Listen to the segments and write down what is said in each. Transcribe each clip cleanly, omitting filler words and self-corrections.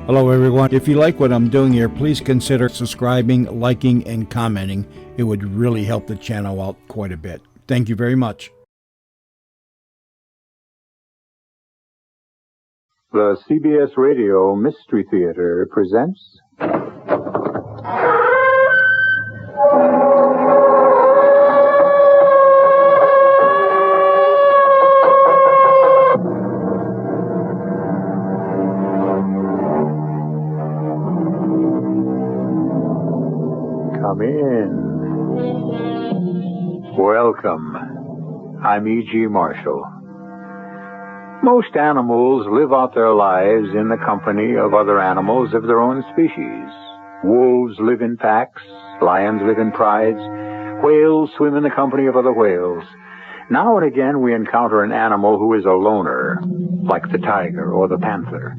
Hello, everyone. If you like what I'm doing here, please consider subscribing, liking, and commenting. It would really help the channel out quite a bit. Thank you very much. The CBS Radio Mystery Theater presents... Come in. Welcome. I'm E.G. Marshall. Most animals live out their lives in the company of other animals of their own species. Wolves live in packs, lions live in prides, whales swim in the company of other whales. Now and again we encounter an animal who is a loner, like the tiger or the panther.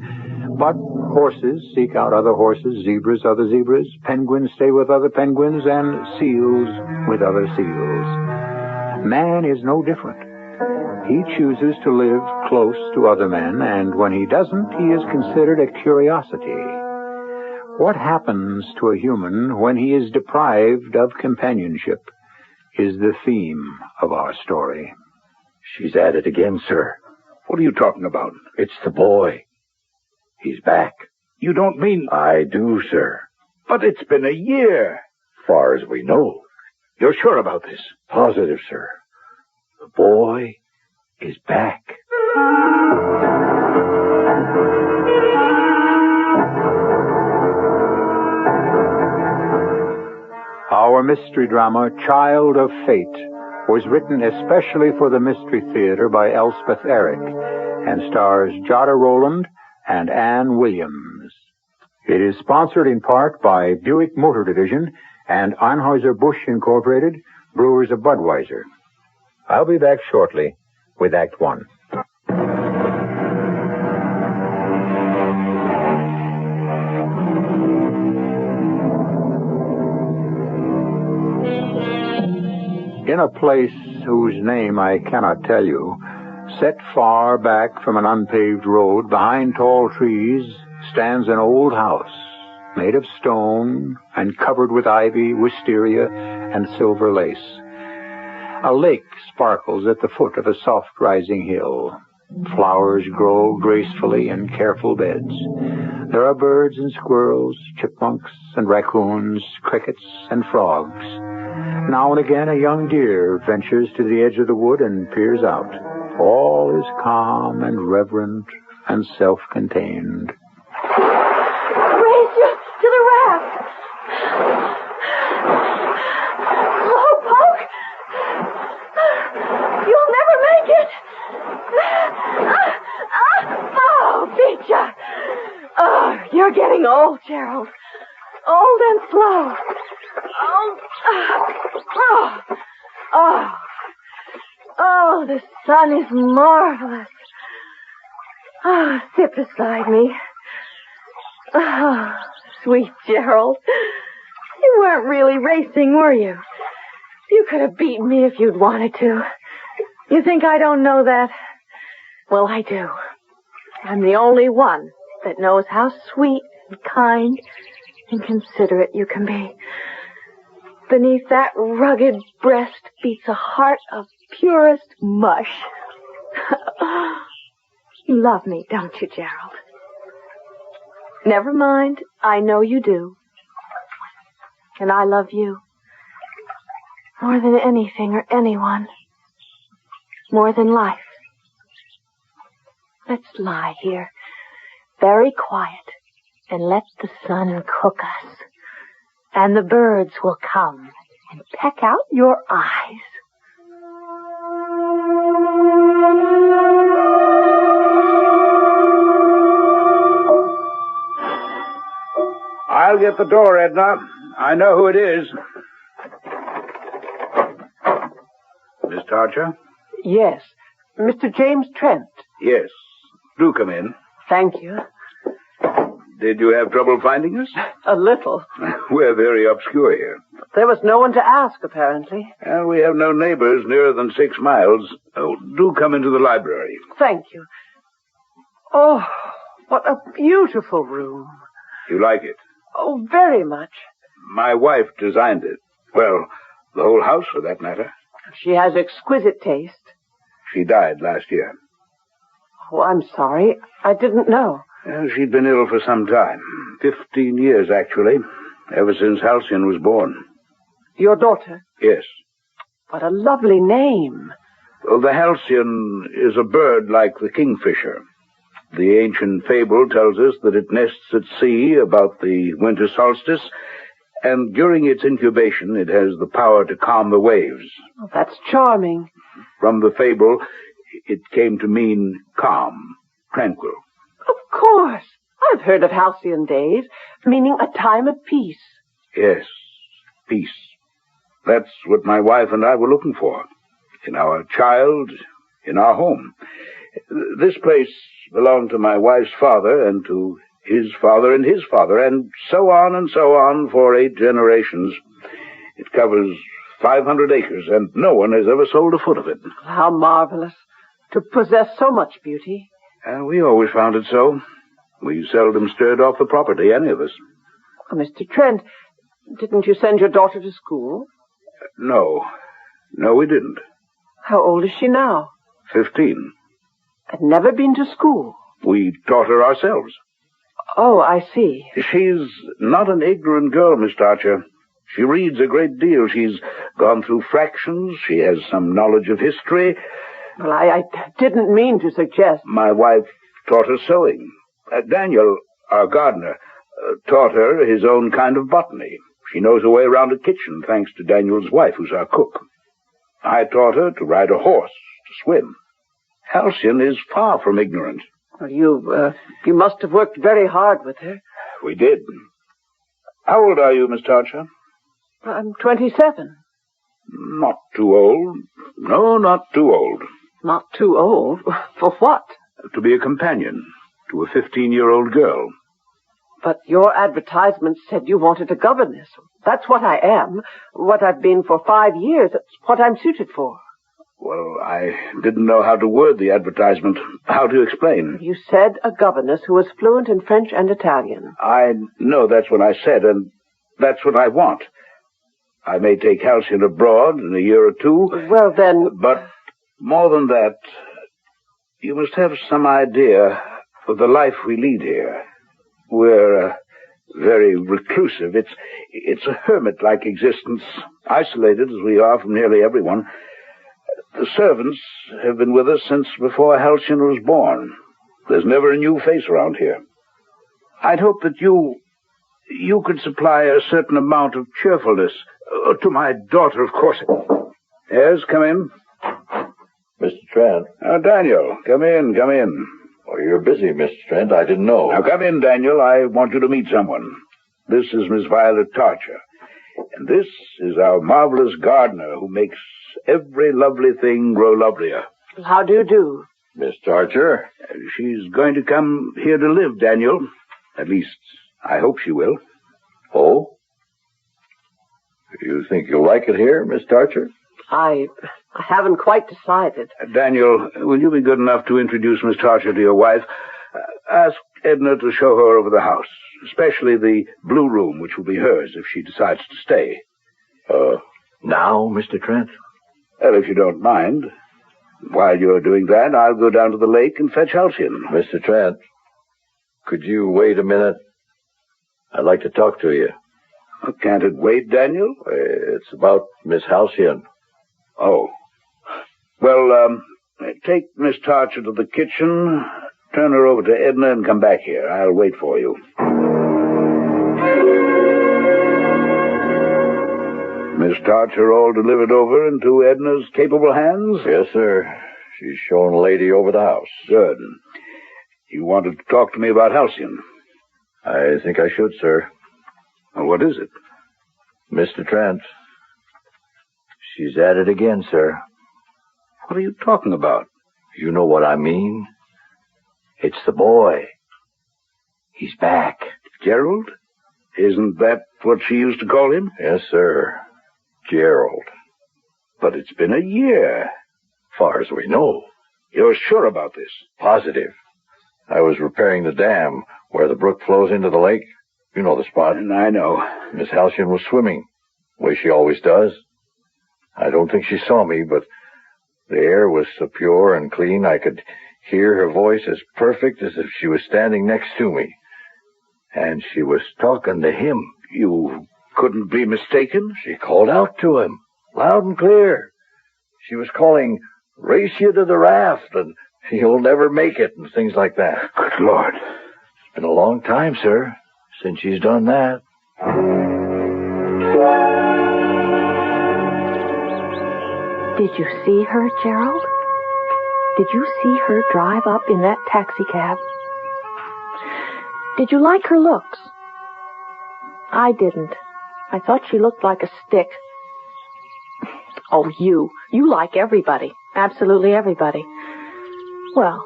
But horses seek out other horses, zebras other zebras, penguins stay with other penguins, and seals with other seals. Man is no different. He chooses to live close to other men, and when he doesn't, he is considered a curiosity. What happens to a human when he is deprived of companionship is the theme of our story. She's at it again, sir. What are you talking about? It's the boy. He's back. You don't mean... I do, sir. But it's been a year. Far as we know. You're sure about this? Positive, sir. The boy is back. Our mystery drama, Child of Fate, was written especially for the Mystery Theater by Elspeth Eric and stars Jada Rowland and Ann Williams. It is sponsored in part by Buick Motor Division and Anheuser-Busch Incorporated, Brewers of Budweiser. I'll be back shortly with Act One. In a place whose name I cannot tell you, set far back from an unpaved road, behind tall trees, stands an old house, made of stone and covered with ivy, wisteria, and silver lace. A lake sparkles at the foot of a soft-rising hill. Flowers grow gracefully in careful beds. There are birds and squirrels, chipmunks and raccoons, crickets and frogs. Now and again a young deer ventures to the edge of the wood and peers out. All is calm and reverent and self-contained. Raise you to the raft! Slow poke! You'll never make it! Oh, beat ya! Oh, you're getting old, Gerald. Old and slow. Oh, the sun is marvelous. Oh, sit beside me. Oh, sweet Gerald. You weren't really racing, were you? You could have beaten me if you'd wanted to. You think I don't know that? Well, I do. I'm the only one that knows how sweet and kind and considerate you can be. Beneath that rugged breast beats a heart of purest mush. You love me, don't you, Gerald? Never mind, I know you do. And I love you. More than anything or anyone. More than life. Let's lie here, very quiet, and let the sun cook us. And the birds will come and peck out your eyes. I'll get the door, Edna. I know who it is. Miss Tarcher? Yes. Mr. James Trent. Yes. Do come in. Thank you. Did you have trouble finding us? A little. We're very obscure here. There was no one to ask, apparently. We have no neighbors nearer than 6 miles. Oh, do come into the library. Thank you. Oh, What a beautiful room. You like it? Oh, very much. My wife designed it. Well, the whole house, for that matter. She has exquisite taste. She died last year. Oh, I'm sorry. I didn't know. She'd been ill for some time. 15 years, actually. Ever since Halcyon was born. Your daughter? Yes. What a lovely name. Well, the Halcyon is a bird like the kingfisher. The ancient fable tells us that it nests at sea about the winter solstice, and during its incubation it has the power to calm the waves. Oh, that's charming. From the fable, it came to mean calm, tranquil. Of course. I've heard of halcyon days, meaning a time of peace. Yes, peace. That's what my wife and I were looking for. In our child, in our home. This place belonged to my wife's father and to his father and his father, and so on for 8 generations. It covers 500 acres, and no one has ever sold a foot of it. How marvelous. To possess so much beauty. We always found it so. We seldom stirred off the property, any of us. Oh, Mr. Trent, didn't you send your daughter to school? No, we didn't. How old is she now? 15. Had never been to school. We taught her ourselves. Oh, I see. She's not an ignorant girl, Miss Archer. She reads a great deal. She's gone through fractions. She has some knowledge of history. Well, I didn't mean to suggest. My wife taught her sewing. Daniel, our gardener, taught her his own kind of botany. She knows her way around a kitchen, thanks to Daniel's wife, who's our cook. I taught her to ride a horse, to swim. Halcyon is far from ignorant. Well, you must have worked very hard with her. We did. How old are you, Miss Archer? I'm 27. Not too old. No, not too old. Not too old? For what? To be a companion to a 15-year-old girl. But your advertisement said you wanted a governess. That's what I am. What I've been for 5 years. That's what I'm suited for. Well, I didn't know how to word the advertisement. How to explain? You said a governess who was fluent in French and Italian. I know that's what I said, and that's what I want. I may take Halcyon abroad in a year or two. Well, then... But more than that, you must have some idea of the life we lead here. We're very reclusive. It's a hermit-like existence, isolated as we are from nearly everyone. The servants have been with us since before Halcyon was born. There's never a new face around here. I'd hope that you could supply a certain amount of cheerfulness. To my daughter, of course. Yes, come in. Mr. Trent. Daniel, come in. Oh, you're busy, Mr. Trent. I didn't know. Now, come in, Daniel. I want you to meet someone. This is Miss Violet Tarcher. And this is our marvelous gardener who makes every lovely thing grow lovelier. How do you do? Miss Tarcher? She's going to come here to live, Daniel. At least, I hope she will. Oh? You think you'll like it here, Miss Tarcher? I haven't quite decided. Daniel, will you be good enough to introduce Miss Tarcher to your wife? Ask Edna to show her over the house, especially the blue room, which will be hers if she decides to stay. Now, Mr. Trent? Well, if you don't mind. While you're doing that, I'll go down to the lake and fetch Halcyon. Mr. Trent, could you wait a minute? I'd like to talk to you. Can't it wait, Daniel? It's about Miss Halcyon. Oh. Well, take Miss Tarcher to the kitchen, turn her over to Edna, and come back here. I'll wait for you. Miss Tarcher all delivered over into Edna's capable hands? Yes, sir. She's showing a lady over the house. Good. You wanted to talk to me about Halcyon? I think I should, sir. Well, what is it? Mr. Trent. She's at it again, sir. What are you talking about? You know what I mean. It's the boy. He's back. Gerald? Isn't that what she used to call him? Yes, sir. Gerald. But it's been a year. Far as we know. You're sure about this? Positive. I was repairing the dam where the brook flows into the lake. You know the spot. And I know. Miss Halcyon was swimming, the way she always does. I don't think she saw me, but the air was so pure and clean I could hear her voice as perfect as if she was standing next to me. And she was talking to him. You couldn't be mistaken? She called out to him, loud and clear. She was calling, "Race you to the raft," and "You'll never make it," and things like that. Good Lord. It's been a long time, sir, since she's done that. Did you see her, Gerald? Did you see her drive up in that taxicab? Did you like her looks? I didn't. I thought she looked like a stick. Oh, you like everybody. Absolutely everybody. Well,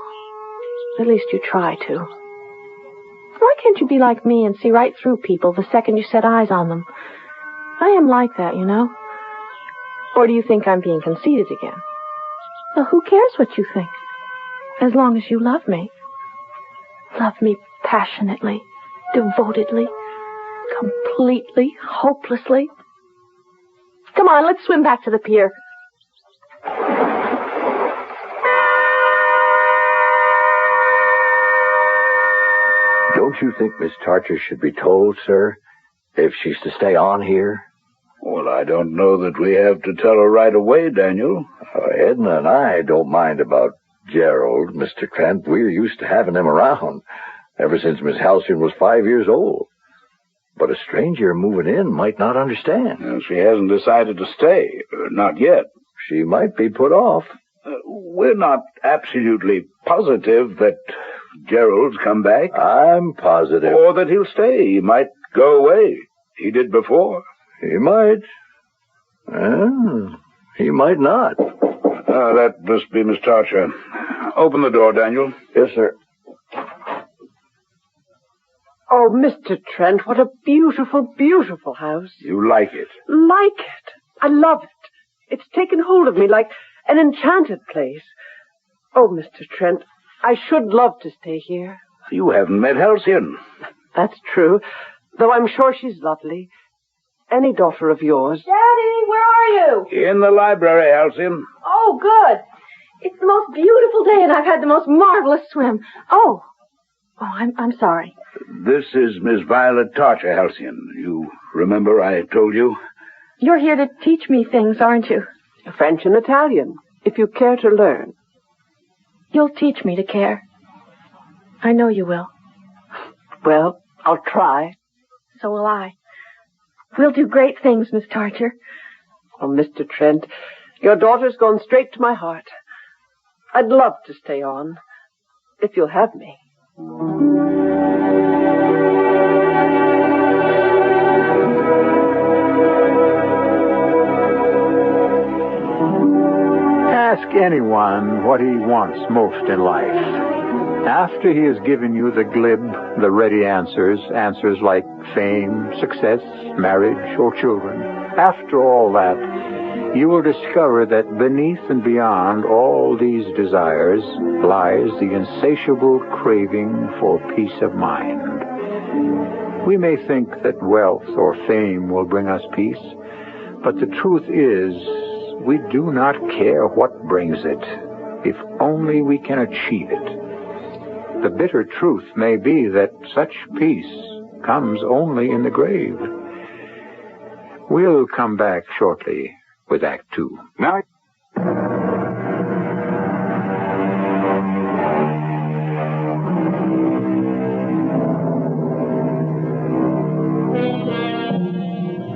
at least you try to. Why can't you be like me and see right through people the second you set eyes on them? I am like that, you know. Or do you think I'm being conceited again? Well, who cares what you think? As long as you love me. Love me passionately, devotedly, completely, hopelessly. Come on, let's swim back to the pier. Don't you think Miss Tarcher should be told, sir, if she's to stay on here? Well, I don't know that we have to tell her right away, Daniel. Edna and I don't mind about Gerald, Mr. Trent. We're used to having him around ever since Miss Halcyon was 5 years old. But a stranger moving in might not understand. Well, she hasn't decided to stay. Not yet. She might be put off. We're not absolutely positive that Gerald's come back. I'm positive. Or that he'll stay. He might go away. He did before. He might. He might not. That must be Miss Tarcher. Open the door, Daniel. Yes, sir. Oh, Mr. Trent, what a beautiful, beautiful house. You like it? Like it. I love it. It's taken hold of me like an enchanted place. Oh, Mr. Trent, I should love to stay here. You haven't met Halcyon. That's true, though I'm sure she's lovely. Any daughter of yours. Daddy, where are you? In the library, Halcyon. Oh, good. It's the most beautiful day, and I've had the most marvelous swim. Oh, I'm sorry. This is Miss Violet Tarcher, Halcyon. You remember I told you? You're here to teach me things, aren't you? French and Italian, if you care to learn. You'll teach me to care. I know you will. Well, I'll try. So will I. We'll do great things, Miss Tarcher. Oh, Mr. Trent, your daughter's gone straight to my heart. I'd love to stay on, if you'll have me. Ask anyone what he wants most in life. After he has given you the glib, the ready answers like fame, success, marriage, or children, after all that, you will discover that beneath and beyond all these desires lies the insatiable craving for peace of mind. We may think that wealth or fame will bring us peace, but the truth is, we do not care what brings it, if only we can achieve it. The bitter truth may be that such peace comes only in the grave. We'll come back shortly with Act Two. Now,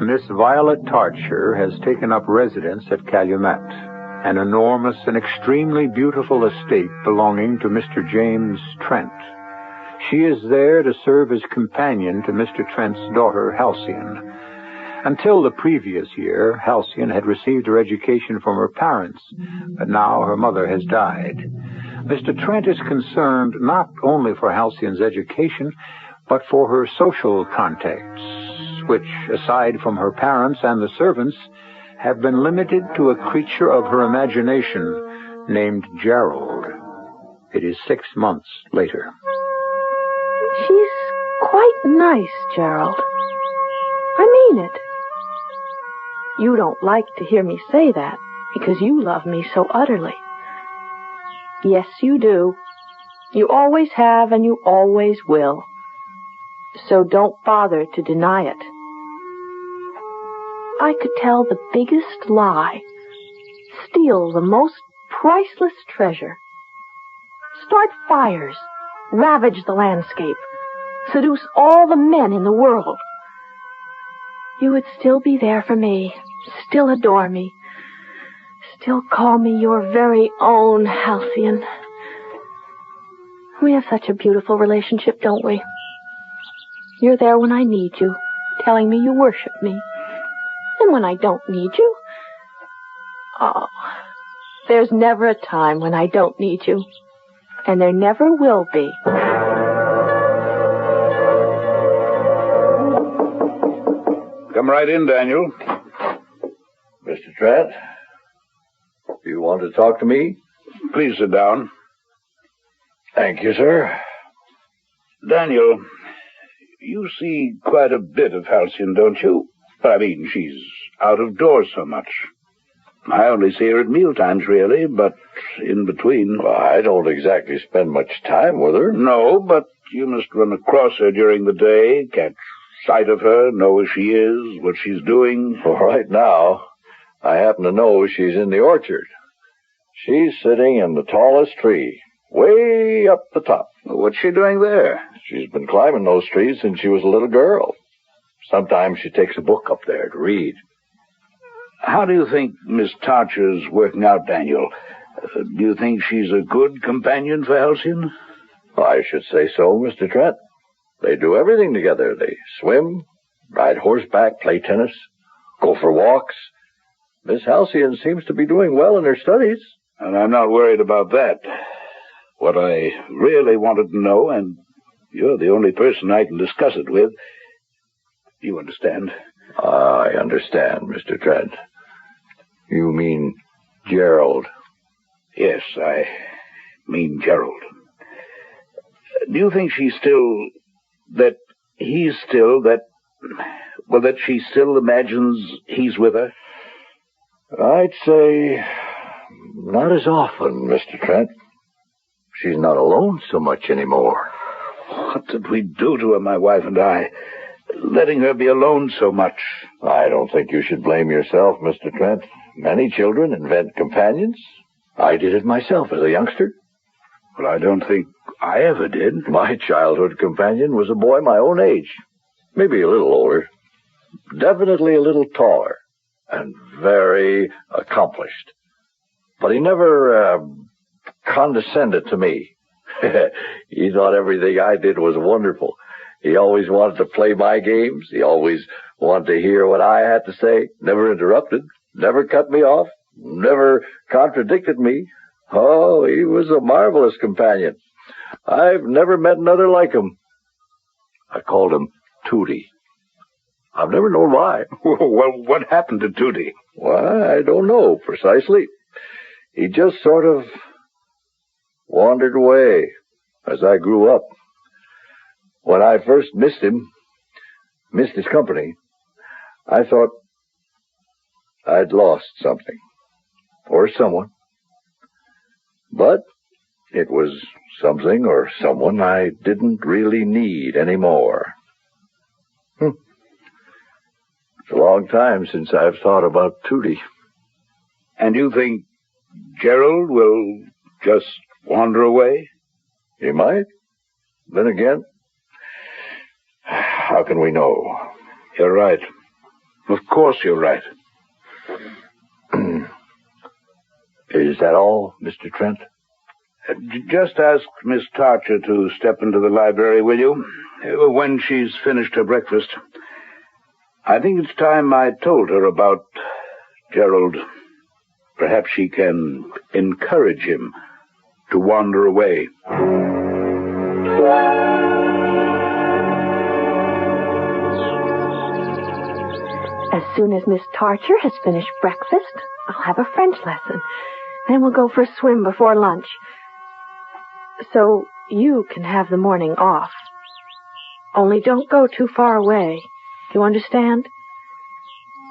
Miss Violet Tarcher has taken up residence at Calumet, an enormous and extremely beautiful estate belonging to Mr. James Trent. She is there to serve as companion to Mr. Trent's daughter, Halcyon. Until the previous year, Halcyon had received her education from her parents, but now her mother has died. Mr. Trent is concerned not only for Halcyon's education, but for her social contacts, which, aside from her parents and the servants, have been limited to a creature of her imagination named Gerald. It is 6 months later. quite nice, Gerald. I mean it. You don't like to hear me say that because you love me so utterly. Yes, you do. You always have and you always will. So don't bother to deny it. I could tell the biggest lie, steal the most priceless treasure, start fires, ravage the landscape, seduce all the men in the world. You would still be there for me, still adore me, still call me your very own Halcyon. We have such a beautiful relationship, don't we? You're there when I need you, telling me you worship me. And when I don't need you, oh, there's never a time when I don't need you. And there never will be. Come right in, Daniel. Mr. Trent, do you want to talk to me? Please sit down. Thank you, sir. Daniel, you see quite a bit of Halcyon, don't you? I mean, she's out of doors so much. I only see her at mealtimes, really, but in between. Well, I don't exactly spend much time with her. No, but you must run across her during the day, catch sight of her, know where she is, what she's doing. Well, right now, I happen to know she's in the orchard. She's sitting in the tallest tree, way up the top. What's she doing there? She's been climbing those trees since she was a little girl. Sometimes she takes a book up there to read. How do you think Miss Tarcher's working out, Daniel? Do you think she's a good companion for Halcyon? I should say so, Mr. Trent. They do everything together. They swim, ride horseback, play tennis, go for walks. Miss Halcyon seems to be doing well in her studies. And I'm not worried about that. What I really wanted to know, and you're the only person I can discuss it with, you understand? I understand, Mr. Trent. You mean Gerald? Yes, I mean Gerald. Do you think she's still... that she still imagines he's with her? I'd say not as often, Mr. Trent. She's not alone so much anymore. What did we do to her, my wife and I? Letting her be alone so much. I don't think you should blame yourself, Mr. Trent. Many children invent companions. I did it myself as a youngster. Well, I don't think I ever did. My childhood companion was a boy my own age. Maybe a little older. Definitely a little taller. And very accomplished. But he never condescended to me. He thought everything I did was wonderful. He always wanted to play my games. He always wanted to hear what I had to say. Never interrupted. Never cut me off. Never contradicted me. Oh, he was a marvelous companion. I've never met another like him. I called him Tootie. I've never known why. Well, what happened to Tootie? Why, I don't know precisely. He just sort of wandered away as I grew up. When I first missed his company, I thought I'd lost something or someone. But it was something or someone I didn't really need anymore. It's a long time since I've thought about Tootie. And you think Gerald will just wander away? He might. Then again, how can we know? You're right. Of course you're right. Is that all, Mr. Trent? Just ask Miss Tarcher to step into the library, will you? When she's finished her breakfast. I think it's time I told her about Gerald. Perhaps she can encourage him to wander away. As soon as Miss Tarcher has finished breakfast, I'll have a French lesson. Then we'll go for a swim before lunch. So you can have the morning off. Only don't go too far away. You understand?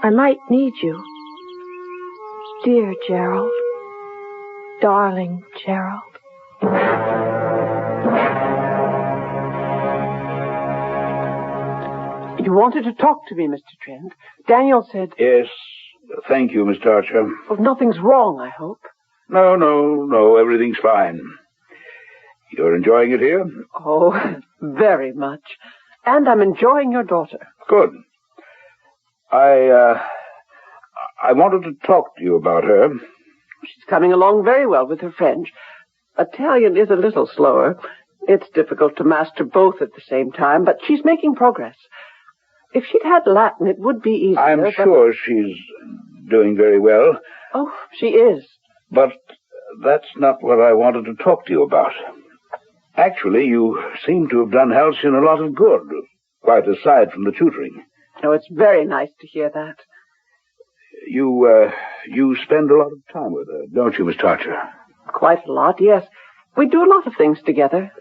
I might need you. Dear Gerald. Darling Gerald. You wanted to talk to me, Mr. Trent. Daniel said... Yes, thank you, Mr. Archer. Well, nothing's wrong, I hope. No, everything's fine. You're enjoying it here? Oh, very much. And I'm enjoying your daughter. Good. I wanted to talk to you about her. She's coming along very well with her French. Italian is a little slower. It's difficult to master both at the same time, but she's making progress. If she'd had Latin, it would be easier. I'm sure she's doing very well. Oh, she is. But that's not what I wanted to talk to you about. Actually, you seem to have done Halcyon a lot of good, quite aside from the tutoring. Oh, it's very nice to hear that. You spend a lot of time with her, don't you, Miss Archer? Quite a lot, yes. We do a lot of things together.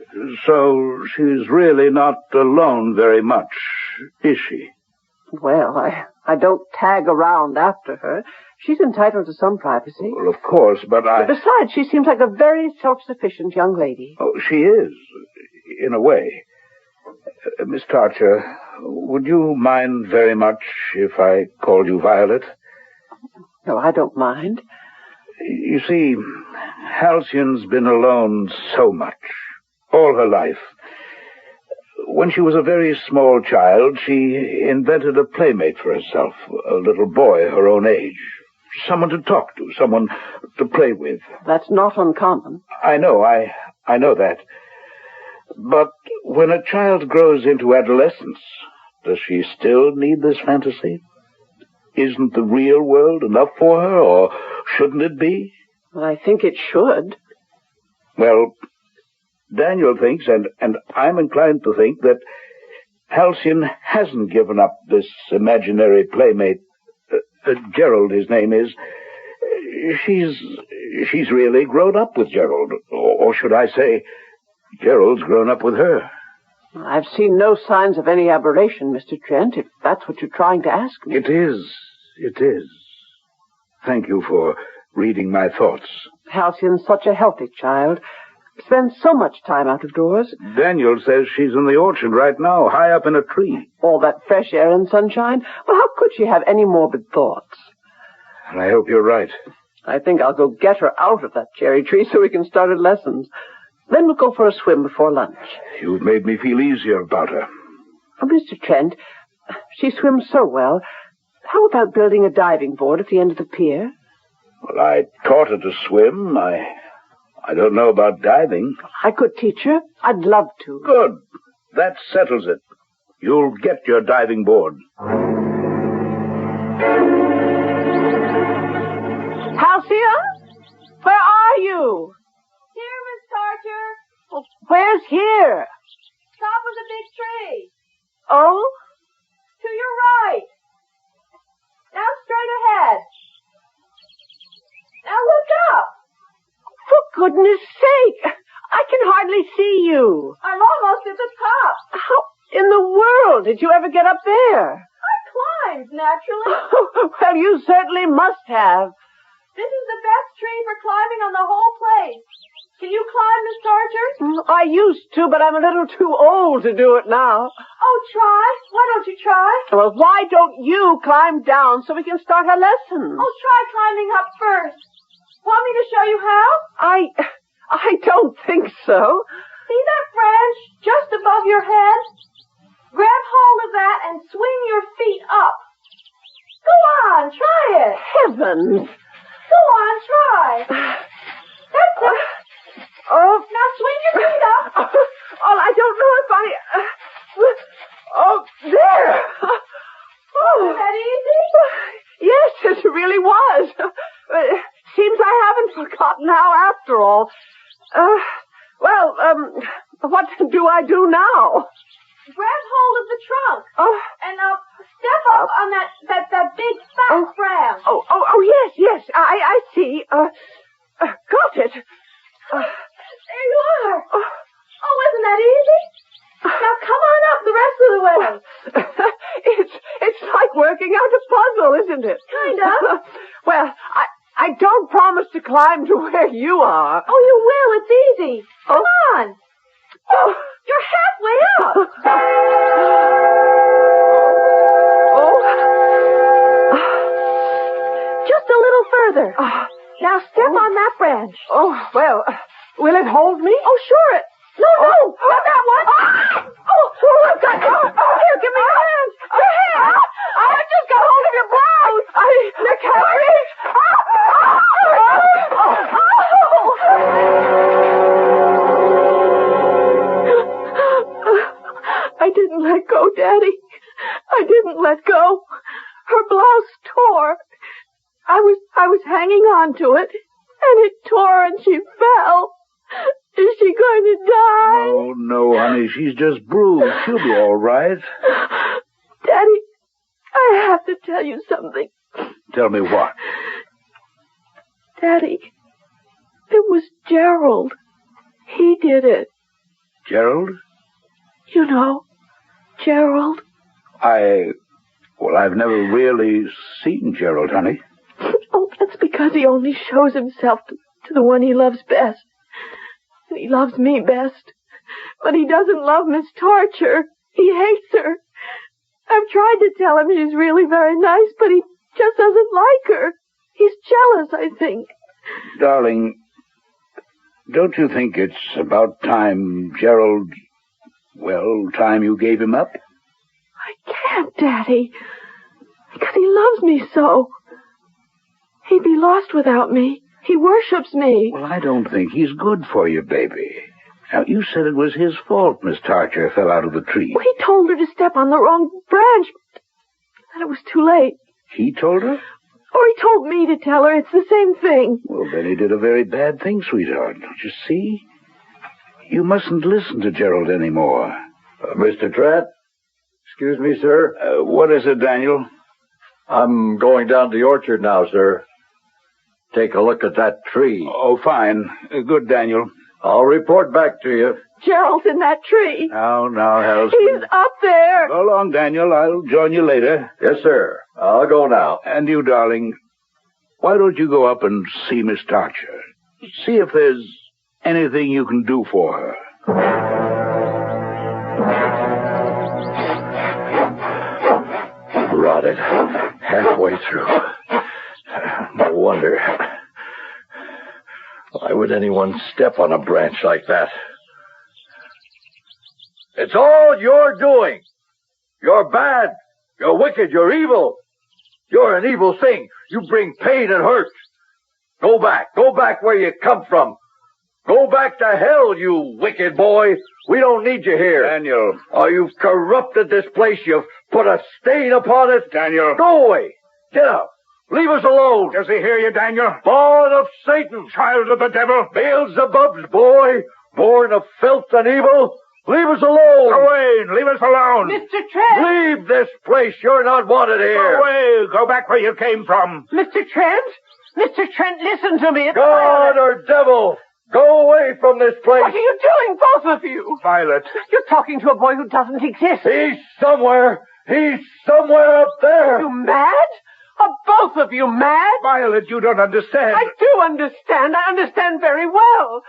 So she's really not alone very much, is she? Well, I don't tag around after her. She's entitled to some privacy. Well, of course, but Besides, she seems like a very self-sufficient young lady. Oh, she is, in a way. Miss Archer, would you mind very much if I called you Violet? No, I don't mind. You see, Halcyon's been alone so much, all her life. When she was a very small child, she invented a playmate for herself, a little boy her own age. Someone to talk to, someone to play with. That's not uncommon. I know that. But when a child grows into adolescence, does she still need this fantasy? Isn't the real world enough for her, or shouldn't it be? Well, I think it should. Well, Daniel thinks, and I'm inclined to think, that Halcyon hasn't given up this imaginary playmate. Gerald, his name is. She's really grown up with Gerald. Or should I say, Gerald's grown up with her. I've seen no signs of any aberration, Mr. Trent, if that's what you're trying to ask me. It is. Thank you for reading my thoughts. Halcyon's such a healthy child. Spends so much time out of doors. Daniel says she's in the orchard right now, high up in a tree. All that fresh air and sunshine. Well, how could she have any morbid thoughts? I hope you're right. I think I'll go get her out of that cherry tree so we can start her lessons. Then we'll go for a swim before lunch. You've made me feel easier about her. Oh, Mr. Trent, she swims so well. How about building a diving board at the end of the pier? Well, I taught her to swim. I don't know about diving. I could teach her. I'd love to. Good. That settles it. You'll get your diving board. Halcyon? Where are you? Here, Miss Archer. Well, where's here? Top of the big tree. Oh? To your right. Now straight ahead. Now look up. For goodness sake! I can hardly see you. I'm almost at the top. How in the world did you ever get up there? I climbed, naturally. Well, you certainly must have. This is the best tree for climbing on the whole place. Can you climb, Miss Archer? I used to, but I'm a little too old to do it now. Oh, try. Why don't you try? Well, why don't you climb down so we can start our lessons? Oh, try climbing up first. Want me to show you how? I don't think so. See that branch just above your head? Grab hold of that and swing your feet up. Go on, try it. Heavens. Go on, try. That's it. Oh. Now swing your feet up. Oh, I don't know if I... Oh, there. Wasn't that easy? Yes, it really was. Seems I haven't forgotten how after all. What do I do now? Grab hold of the trunk. And step up on that big fat branch. Yes, I see. Got it. There you are. Oh, isn't that easy? Now come on up the rest climb to where you are. Oh, you will. It's easy. Come on. Oh. You're halfway up. Just a little further. Now step on that branch. Oh, well, will it hold me? Oh, sure. No, not that one. I've got you. Here, give me your hand. Your hand. I just got hold of your blouse. I can't reach. I didn't let go, Daddy. I didn't let go. Her blouse tore. I was hanging on to it, and it tore and she fell. Is she going to die? Oh, no, honey. She's just bruised. She'll be all right. Daddy, I have to tell you something. Tell me what? Daddy, it was Gerald. He did it. Gerald? You know, Gerald. I've never really seen Gerald, honey. Oh, that's because he only shows himself to the one he loves best. And he loves me best. But he doesn't love Miss Torture. He hates her. I've tried to tell him she's really very nice, but he just doesn't like her. He's jealous, I think. Darling, don't you think it's about time Gerald... time you gave him up? I can't, Daddy. Because he loves me so. He'd be lost without me. He worships me. Well, I don't think he's good for you, baby. Now, you said it was his fault Miss Torture fell out of the tree. Well, he told her to step on the wrong branch. And it was too late. He told her? Or he told me to tell her. It's the same thing. Well, then he did a very bad thing, sweetheart. Don't you see? You mustn't listen to Gerald anymore. Mr. Trent? Excuse me, sir. What is it, Daniel? I'm going down to the orchard now, sir. Take a look at that tree. Oh, fine. Good, Daniel. I'll report back to you. Gerald's in that tree. Now, Halsey. He's up there. Go along, Daniel. I'll join you later. Yes, sir. I'll go now. And you, darling, why don't you go up and see Miss Torture? See if there's anything you can do for her. Rotted. Halfway through. No wonder. Why would anyone step on a branch like that? It's all your doing. You're bad. You're wicked. You're evil. You're an evil thing. You bring pain and hurt. Go back. Go back where you come from. Go back to hell, you wicked boy. We don't need you here. Daniel. Oh, you've corrupted this place. You've put a stain upon it. Daniel. Go away. Get out. Leave us alone. Does he hear you, Daniel? Born of Satan. Child of the devil. Beelzebub's boy. Born of filth and evil. Leave us alone. Go away. Leave us alone. Mr. Trent! Leave this place. You're not wanted here. Go away. Go back where you came from. Mr. Trent? Mr. Trent, listen to me. It's God or devil. Go away from this place. What are you doing, both of you? Violet. You're talking to a boy who doesn't exist. He's somewhere. He's somewhere up there. You mad? Are both of you mad? Violet, you don't understand. I do understand. I understand very well.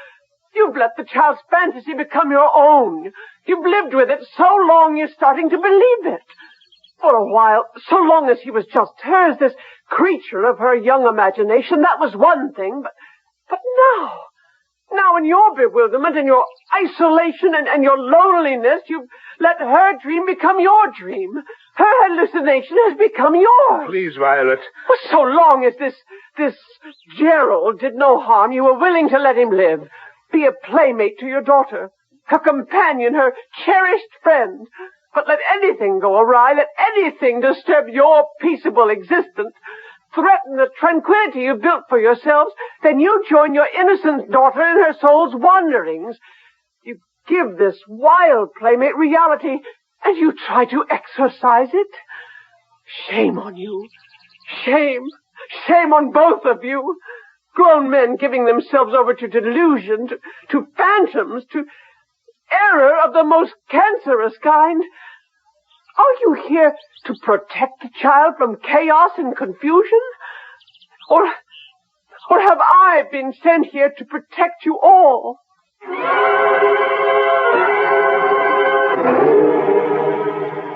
You've let the child's fantasy become your own. You've lived with it so long you're starting to believe it. For a while, so long as he was just hers, this creature of her young imagination, that was one thing. But now in your bewilderment and your isolation and your loneliness, you've let her dream become your dream. Her hallucination has become yours. Please, Violet. For so long as this Gerald did no harm, you were willing to let him live. Be a playmate to your daughter, her companion, her cherished friend. But let anything go awry, let anything disturb your peaceable existence, threaten the tranquility you've built for yourselves, then you join your innocent daughter in her soul's wanderings. You give this wild playmate reality, and you try to exorcise it? Shame on you. Shame. Shame on both of you. Grown men giving themselves over to delusion, to phantoms, to error of the most cancerous kind. Are you here to protect the child from chaos and confusion? Or Or have I been sent here to protect you all?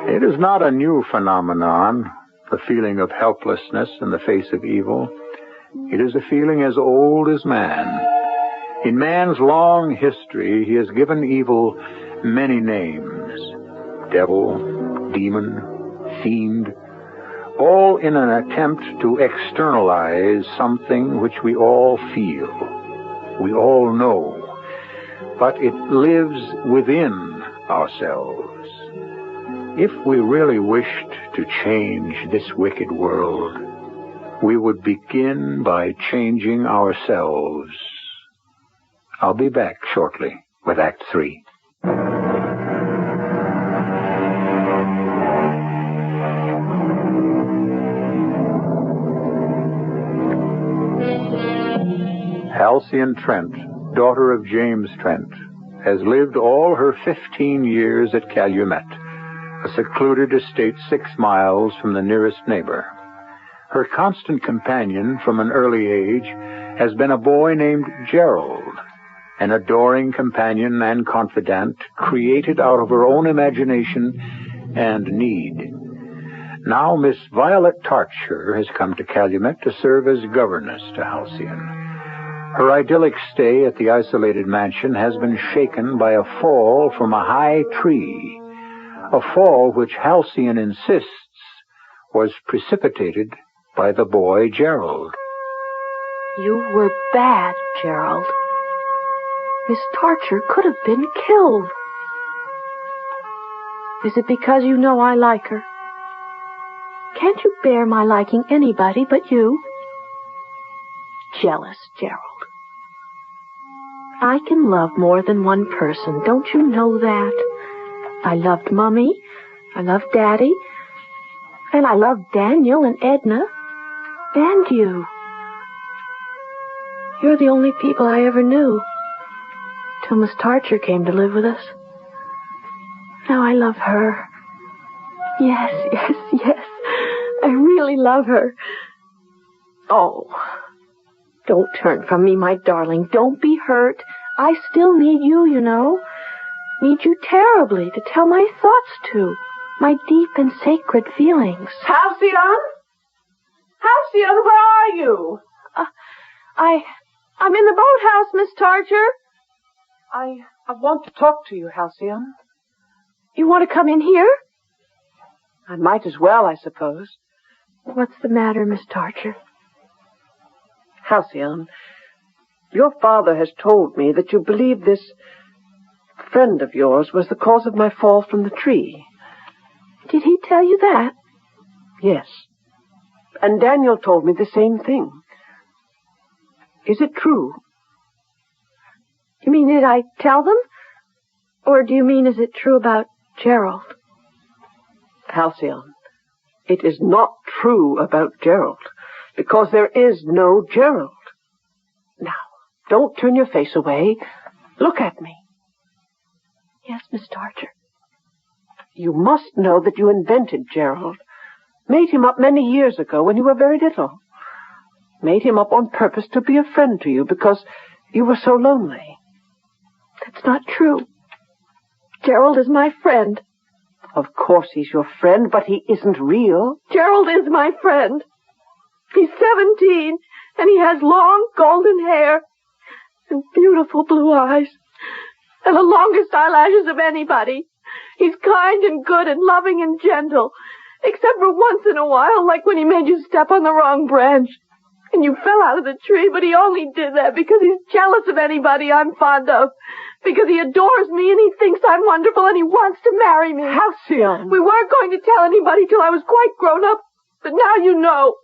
It is not a new phenomenon, the feeling of helplessness in the face of evil. It is a feeling as old as man. In man's long history, he has given evil many names. Devil, demon, fiend, all in an attempt to externalize something which we all feel, we all know, but it lives within ourselves. If we really wished to change this wicked world, we would begin by changing ourselves. I'll be back shortly with Act 3. Halcyon Trent, daughter of James Trent, has lived all her 15 years at Calumet, a secluded estate 6 miles from the nearest neighbor. Her constant companion from an early age has been a boy named Gerald, an adoring companion and confidant created out of her own imagination and need. Now Miss Violet Tarcher has come to Calumet to serve as governess to Halcyon. Her idyllic stay at the isolated mansion has been shaken by a fall from a high tree, a fall which Halcyon insists was precipitated by the boy Gerald. You were bad, Gerald. Miss Tarcher could have been killed. Is it because you know I like her? Can't you bear my liking anybody but you? Jealous, Gerald. I can love more than one person, don't you know that? I loved Mummy, I loved Daddy, and I loved Daniel and Edna, and you. You're the only people I ever knew, till Miss Tarcher came to live with us. Now I love her. Yes, I really love her. Oh, don't turn from me, my darling. Don't be hurt. I still need you, you know. Need you terribly to tell my thoughts to. My deep and sacred feelings. Halcyon? Halcyon, where are you? I'm in the boathouse, Miss Tarcher. I want to talk to you, Halcyon. You want to come in here? I might as well, I suppose. What's the matter, Miss Tarcher? Halcyon, your father has told me that you believe this friend of yours was the cause of my fall from the tree. Did he tell you that? Yes. And Daniel told me the same thing. Is it true? You mean, did I tell them? Or do you mean, is it true about Gerald? Halcyon, it is not true about Gerald, because there is no Gerald. Now, don't turn your face away. Look at me. Yes, Miss Tarcher. You must know that you invented Gerald. Made him up many years ago when you were very little. Made him up on purpose to be a friend to you because you were so lonely. That's not true. Gerald is my friend. Of course he's your friend, but he isn't real. Gerald is my friend. He's 17, and he has long golden hair and beautiful blue eyes and the longest eyelashes of anybody. He's kind and good and loving and gentle, except for once in a while, like when he made you step on the wrong branch and you fell out of the tree, but he only did that because he's jealous of anybody I'm fond of, because he adores me and he thinks I'm wonderful and he wants to marry me. Halcyon! We weren't going to tell anybody till I was quite grown up, but now you know.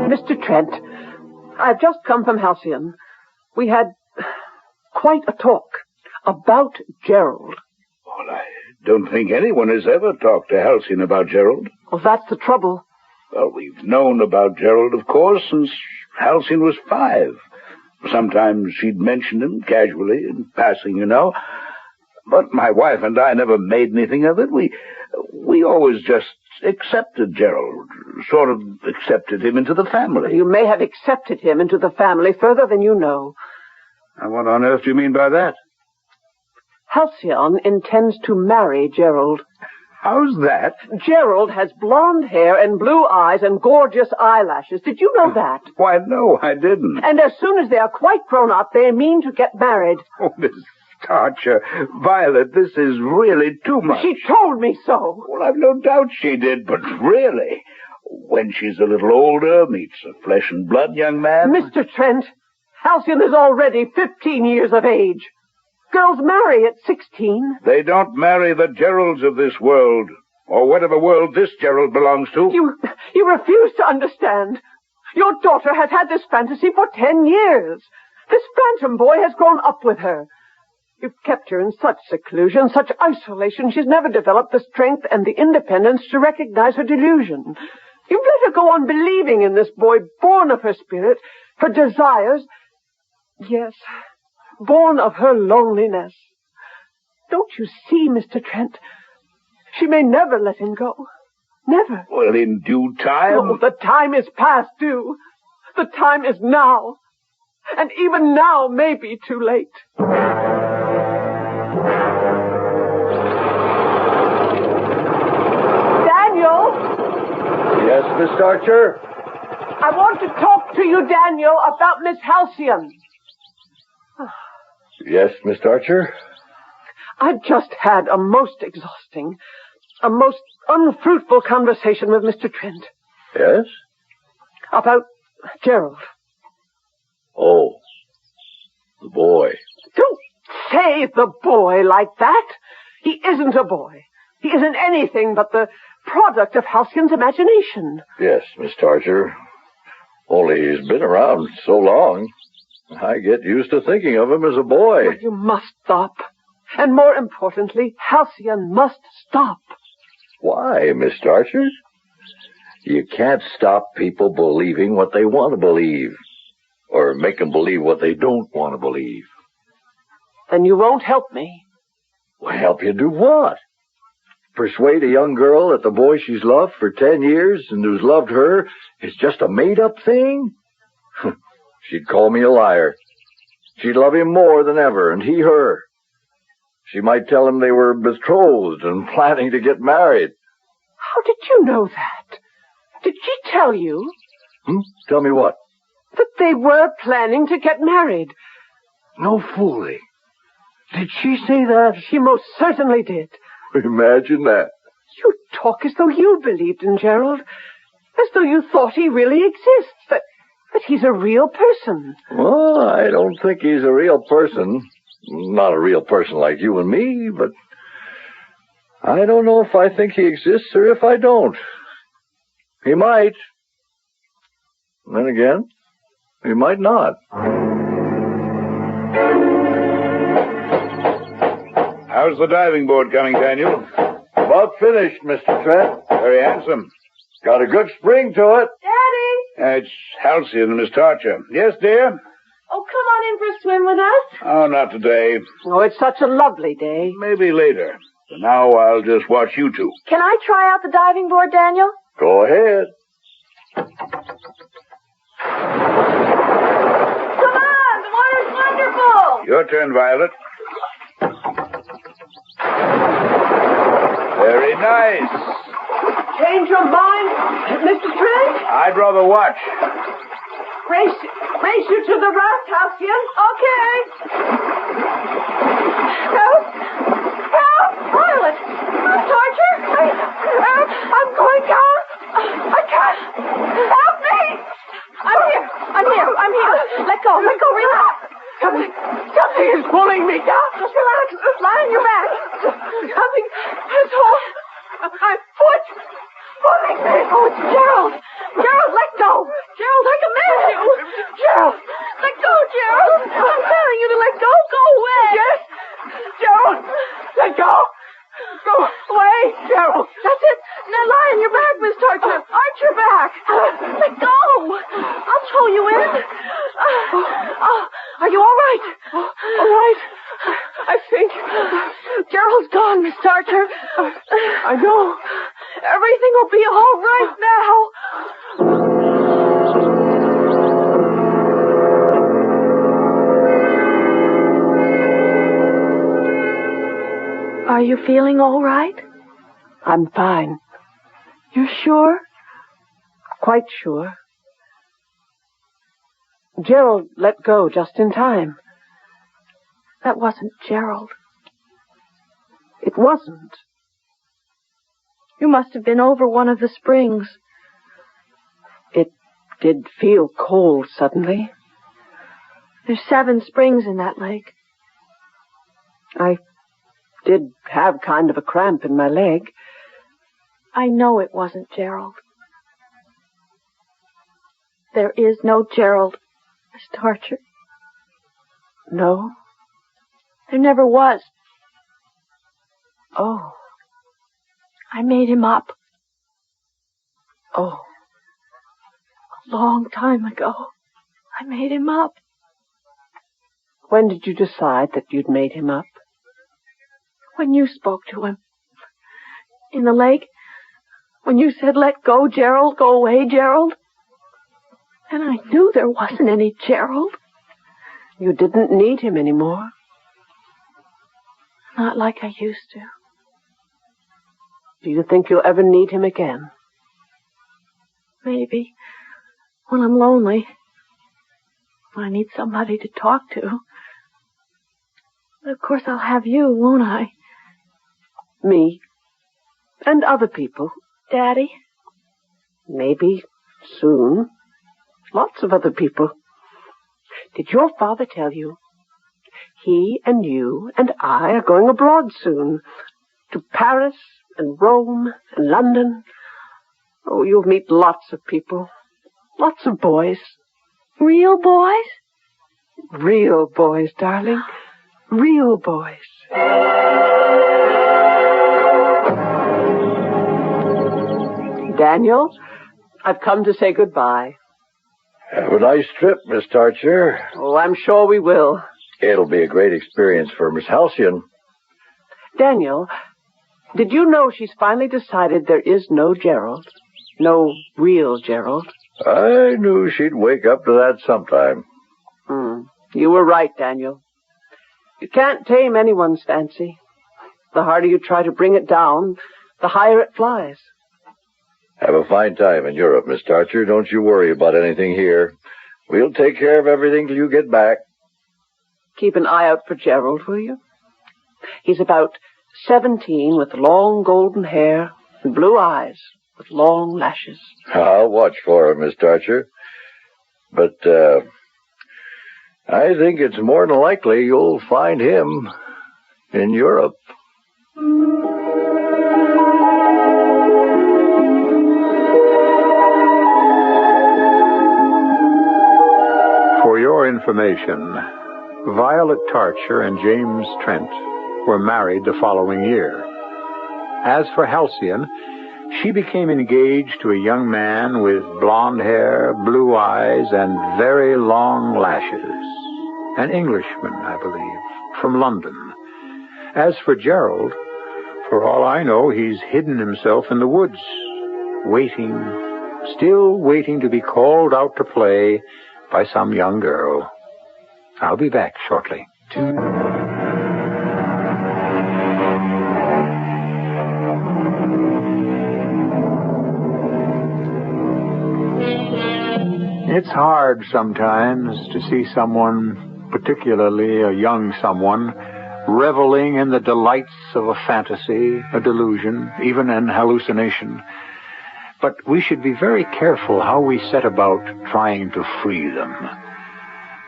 Mr. Trent, I've just come from Halcyon. We had quite a talk about Gerald. Well, I don't think anyone has ever talked to Halcyon about Gerald. Well, that's the trouble. Well, we've known about Gerald, of course, since Halcyon was 5. Sometimes she'd mention him casually, in passing, you know. But my wife and I never made anything of it. We always just accepted Gerald. Sort of accepted him into the family. You may have accepted him into the family further than you know. And what on earth do you mean by that? Halcyon intends to marry Gerald. How's that? Gerald has blonde hair and blue eyes and gorgeous eyelashes. Did you know that? Why, no, I didn't. And as soon as they are quite grown up, they mean to get married. Oh, Miss Archer, Violet, this is really too much. She told me so. Well, I've no doubt she did, but really, when she's a little older, meets a flesh and blood young man... Mr. Trent, Halcyon is already 15 years of age. Girls marry at 16. They don't marry the Geralds of this world, or whatever world this Gerald belongs to. You refuse to understand. Your daughter has had this fantasy for 10 years. This phantom boy has grown up with her. You've kept her in such seclusion, such isolation, she's never developed the strength and the independence to recognize her delusion. You've let her go on believing in this boy, born of her spirit, her desires. Yes, born of her loneliness. Don't you see, Mr. Trent? She may never let him go. Never. Well, in due time... Oh, the time is past due. The time is now. And even now may be too late. Daniel! Yes, Miss Archer? I want to talk to you, Daniel, about Miss Halcyon. Yes, Miss Archer? I've just had a most exhausting, a most unfruitful conversation with Mr. Trent. Yes? About Gerald. Oh, the boy. Don't say the boy like that. He isn't a boy. He isn't anything but the product of Halcyon's imagination. Yes, Miss Archer. Only he's been around so long, I get used to thinking of him as a boy. But you must stop. And more importantly, Halcyon must stop. Why, Miss Archer? You can't stop people believing what they want to believe. Or make them believe what they don't want to believe. Then you won't help me. Well, help you do what? Persuade a young girl that the boy she's loved for 10 years and who's loved her is just a made-up thing? She'd call me a liar. She'd love him more than ever, and he her. She might tell him they were betrothed and planning to get married. How did you know that? Did she tell you? Tell me what? That they were planning to get married. No fooling. Did she say that? She most certainly did. Imagine that. You talk as though you believed in Gerald. As though you thought he really exists. That he's a real person. Well, I don't think he's a real person. Not a real person like you and me, but I don't know if I think he exists or if I don't. He might. Then again, he might not. How's the diving board coming, Daniel? About finished, Mr. Trent. Very handsome. Got a good spring to it. Daddy! It's Halcyon, Miss Archer. Yes, dear? Oh, come on in for a swim with us. Oh, not today. Oh, it's such a lovely day. Maybe later. For now, I'll just watch you two. Can I try out the diving board, Daniel? Go ahead. Come on, the water's wonderful. Your turn, Violet. Very nice. Change your mind, Mr. Trent? I'd rather watch. Race you to the raft, Halcyon. Okay. Help! Help! Violet! Miss Archer! I'm going down! I can't! Help me! I'm here! Let go, relax! Something is pulling me down. Just relax. Lie on your back. Something has hold my foot. Pulling me. Oh, it's Gerald. Gerald, let go. Gerald, I command you. Gerald. Let go, Gerald. I'm telling you to let go. Go away. Yes. Gerald. Let go. Go away, Gerald. That's it. Now lie on your back, Miss Archer. Arch your back. Let go. I'll throw you in. Are you all right? All right. I think Gerald's gone, Miss Archer. I know. Everything will be all right now. Are you feeling all right? I'm fine. You're sure? Quite sure. Gerald let go just in time. That wasn't Gerald. It wasn't. You must have been over one of the springs. It did feel cold suddenly. There's 7 springs in that lake. I did have kind of a cramp in my leg. I know it wasn't Gerald. There is no Gerald, Miss Tarcher. No? There never was. Oh. I made him up. Oh. A long time ago. I made him up. When did you decide that you'd made him up? When you spoke to him. In the lake. When you said, "Let go, Gerald. Go away, Gerald." And I knew there wasn't any Gerald. You didn't need him anymore. Not like I used to. Do you think you'll ever need him again? Maybe. When I'm lonely. When I need somebody to talk to. But of course I'll have you, won't I? Me. And other people. Daddy? Maybe. Soon. Lots of other people. Did your father tell you? He and you and I are going abroad soon. To Paris and Rome and London. Oh, you'll meet lots of people. Lots of boys. Real boys? Real boys, darling. Real boys. Daniel, I've come to say goodbye. Have a nice trip, Miss Tarcher. Oh, I'm sure we will. It'll be a great experience for Miss Halcyon. Daniel, did you know she's finally decided there is no Gerald? No real Gerald? I knew she'd wake up to that sometime. You were right, Daniel. You can't tame anyone's fancy. The harder you try to bring it down, the higher it flies. Have a fine time in Europe, Miss Tarcher. Don't you worry about anything here. We'll take care of everything till you get back. Keep an eye out for Gerald, will you? He's about 17 with long golden hair and blue eyes with long lashes. I'll watch for him, Miss Tarcher. But, I think it's more than likely you'll find him in Europe. For your information, Violet Tarcher and James Trent were married the following year. As for Halcyon, she became engaged to a young man with blonde hair, blue eyes, and very long lashes. An Englishman, I believe, from London. As for Gerald, for all I know, he's hidden himself in the woods, waiting, still waiting to be called out to play by some young girl. I'll be back shortly. It's hard sometimes to see someone, particularly a young someone, reveling in the delights of a fantasy, a delusion, even an hallucination. But we should be very careful how we set about trying to free them.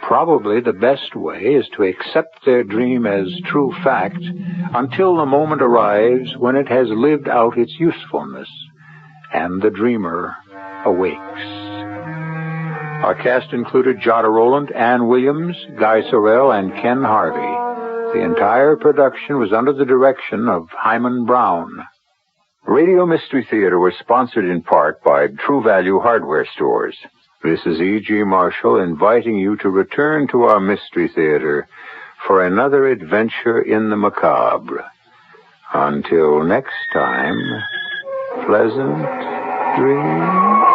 Probably the best way is to accept their dream as true fact until the moment arrives when it has lived out its usefulness and the dreamer awakes. Our cast included Jada Rowland, Ann Williams, Guy Sorel, and Ken Harvey. The entire production was under the direction of Hyman Brown. Radio Mystery Theater was sponsored in part by True Value Hardware Stores. This is E.G. Marshall inviting you to return to our Mystery Theater for another adventure in the macabre. Until next time, Pleasant dreams.